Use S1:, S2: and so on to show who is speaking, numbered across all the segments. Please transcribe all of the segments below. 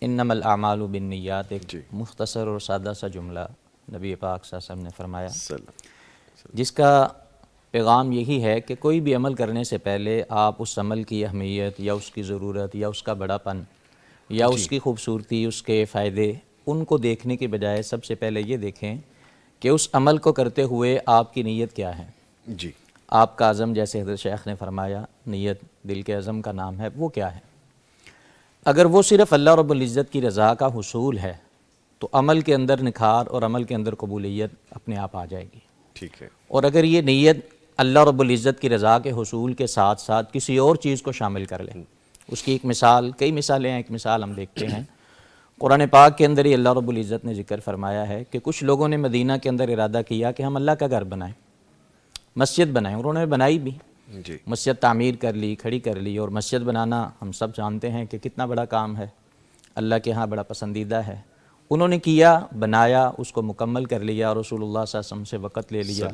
S1: انما الاعمال بالنیات ایک مختصر اور سادہ سا جملہ نبی پاک صلی اللہ علیہ وسلم نے فرمایا، جس کا پیغام یہی ہے کہ کوئی بھی عمل کرنے سے پہلے آپ اس عمل کی اہمیت یا اس کی ضرورت یا اس کا بڑا پن یا اس کی خوبصورتی، اس کے فائدے، ان کو دیکھنے کے بجائے سب سے پہلے یہ دیکھیں کہ اس عمل کو کرتے ہوئے آپ کی نیت کیا ہے۔
S2: جی،
S1: آپ کا عزم، جیسے حضرت شیخ نے فرمایا، نیت دل کے عزم کا نام ہے، وہ کیا ہے؟ اگر وہ صرف اللہ رب العزت کی رضا کا حصول ہے تو عمل کے اندر نکھار اور عمل کے اندر قبولیت اپنے آپ آ جائے گی۔
S2: ٹھیک ہے۔
S1: اور اگر یہ نیت اللہ رب العزت کی رضا کے حصول کے ساتھ ساتھ کسی اور چیز کو شامل کر لیں، اس کی ایک مثال، کئی مثالیں ہیں، ایک مثال ہم دیکھتے ہیں قرآن پاک کے اندر ہی اللہ رب العزت نے ذکر فرمایا ہے کہ کچھ لوگوں نے مدینہ کے اندر ارادہ کیا کہ ہم اللہ کا گھر بنائیں، مسجد بنائیں، اور انہوں نے بنائی بھی،
S2: جی،
S1: مسجد تعمیر کر لی، کھڑی کر لی، اور مسجد بنانا ہم سب جانتے ہیں کہ کتنا بڑا کام ہے، اللہ کے ہاں بڑا پسندیدہ ہے۔ انہوں نے کیا، بنایا، اس کو مکمل کر لیا، رسول اللہ صلی اللہ علیہ وسلم سے وقت لے لیا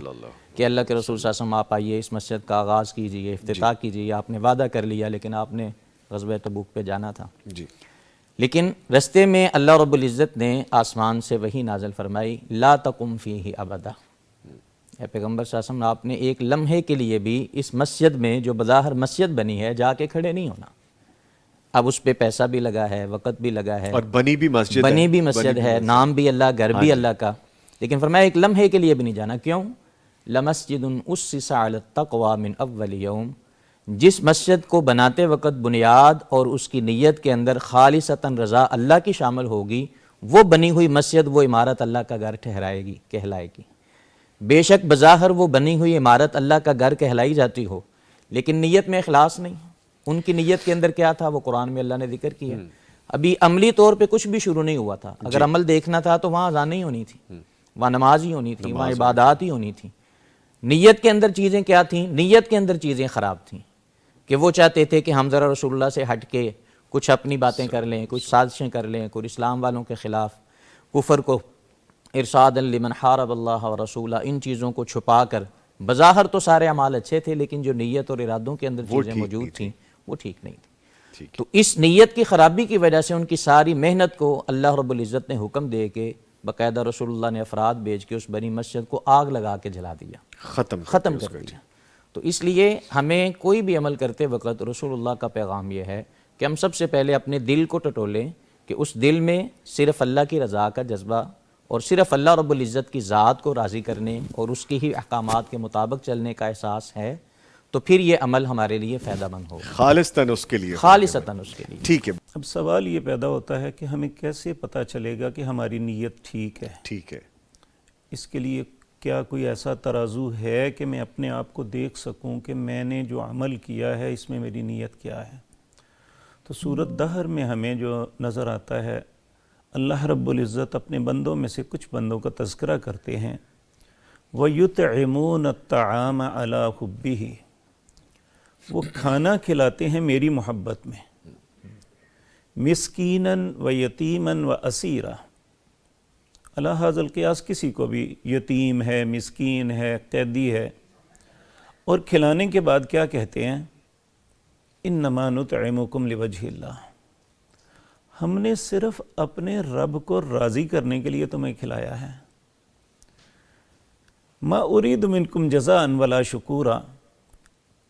S1: کہ اللہ کے رسول صلی اللہ علیہ وسلم آپ آئیے، اس مسجد کا آغاز کیجئے، افتتاح کیجئے۔ آپ نے وعدہ کر لیا، لیکن آپ نے غزوہ تبوک پہ جانا تھا،
S2: جی،
S1: لیکن رستے میں اللہ رب العزت نے آسمان سے وحی نازل فرمائی، لا تقم فیہ ابدا، اے پیغمبر صلی اللہ علیہ وسلم، آپ نے ایک لمحے کے لیے بھی اس مسجد میں جو بظاہر مسجد بنی ہے جا کے کھڑے نہیں ہونا۔ اب اس پہ پیسہ بھی لگا ہے، وقت بھی لگا ہے،
S2: اور بنی بھی مسجد
S1: ہے، نام بھی اللہ، گھر بھی اللہ کا، لیکن فرمایا ایک لمحے کے لیے بھی نہیں جانا۔ کیوں؟ لمسجد اسس علی التقوی من اول یوم، جس مسجد کو بناتے وقت بنیاد اور اس کی نیت کے اندر خالصتاً رضا اللہ کی شامل ہوگی، وہ بنی ہوئی مسجد، وہ عمارت اللہ کا گھر ٹھہرائے گی، کہلائے گی۔ بے شک بظاہر وہ بنی ہوئی عمارت اللہ کا گھر کہلائی جاتی ہو، لیکن نیت میں اخلاص نہیں۔ ان کی نیت کے اندر کیا تھا، وہ قرآن میں اللہ نے ذکر کیا۔ ابھی عملی طور پہ کچھ بھی شروع نہیں ہوا تھا، اگر عمل دیکھنا تھا تو وہاں اذان نہیں ہونی تھی، وہاں نماز ہی ہونی تھی، وہاں عبادات ہی ہونی تھی۔ نیت کے اندر چیزیں کیا تھیں؟ نیت کے اندر چیزیں خراب تھیں، کہ وہ چاہتے تھے کہ ہم ذرا رسول اللہ سے ہٹ کے کچھ اپنی باتیں کر لیں، کچھ سازشیں کر لیں، کوئی اسلام والوں کے خلاف کفر کو ارشاد لمن حارب اللہ و رسولہ، ان چیزوں کو چھپا کر بظاہر تو سارے اعمال اچھے تھے، لیکن جو نیت اور ارادوں کے اندر چیزیں موجود تھیں وہ ٹھیک نہیں تھی۔ تو اس نیت کی خرابی کی وجہ سے ان کی ساری محنت کو اللہ رب العزت نے حکم دے کے باقاعدہ رسول اللہ نے افراد بھیج کے اس بنی مسجد کو آگ لگا کے جلا دیا، ختم کر دیا۔ تو اس لیے ہمیں کوئی بھی عمل کرتے وقت رسول اللہ کا پیغام یہ ہے کہ ہم سب سے پہلے اپنے دل کو ٹٹولیں کہ اس دل میں صرف اللہ کی رضا کا جذبہ اور صرف اللہ رب العزت کی ذات کو راضی کرنے اور اس کی ہی احکامات کے مطابق چلنے کا احساس ہے، تو پھر یہ عمل ہمارے لیے فائدہ مند ہوگا،
S2: خالصتاً اس کے لیے،
S1: خالصتاً اس کے لیے۔
S2: ٹھیک ہے۔
S3: اب سوال یہ پیدا ہوتا ہے کہ ہمیں کیسے پتہ چلے گا کہ ہماری نیت ٹھیک ہے؟
S2: ٹھیک ہے،
S3: اس کے لیے کیا کوئی ایسا ترازو ہے کہ میں اپنے آپ کو دیکھ سکوں کہ میں نے جو عمل کیا ہے اس میں میری نیت کیا ہے؟ تو سورۃ دہر میں ہمیں جو نظر آتا ہے، اللہ رب العزت اپنے بندوں میں سے کچھ بندوں کا تذکرہ کرتے ہیں، وَيُطْعِمُونَ الطَّعَامَ عَلَىٰ حُبِّهِ، وہ کھانا کھلاتے ہیں میری محبت میں، مسکیناً و یتیماً و اسیرا، علی ھذا القیاس کسی کو بھی یتیم ہے، مسکین ہے، قیدی ہے، اور کھلانے کے بعد کیا کہتے ہیں؟ انما نطعمکم لوجہ اللہ، ہم نے صرف اپنے رب کو راضی کرنے کے لیے تمہیں کھلایا ہے، ما ارید منکم جزاء ولا شکورا،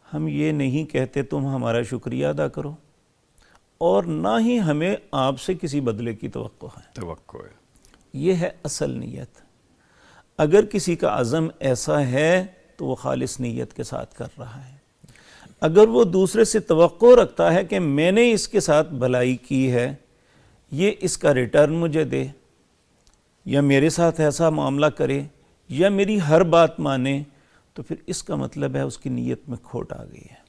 S3: ہم یہ نہیں کہتے تم ہمارا شکریہ ادا کرو، اور نہ ہی ہمیں آپ سے کسی بدلے کی توقع ہے۔ یہ ہے اصل نیت۔ اگر کسی کا عزم ایسا ہے تو وہ خالص نیت کے ساتھ کر رہا ہے۔ اگر وہ دوسرے سے توقع رکھتا ہے کہ میں نے اس کے ساتھ بھلائی کی ہے، یہ اس کا ریٹرن مجھے دے، یا میرے ساتھ ایسا معاملہ کرے، یا میری ہر بات مانے، تو پھر اس کا مطلب ہے اس کی نیت میں کھوٹ آ گئی ہے۔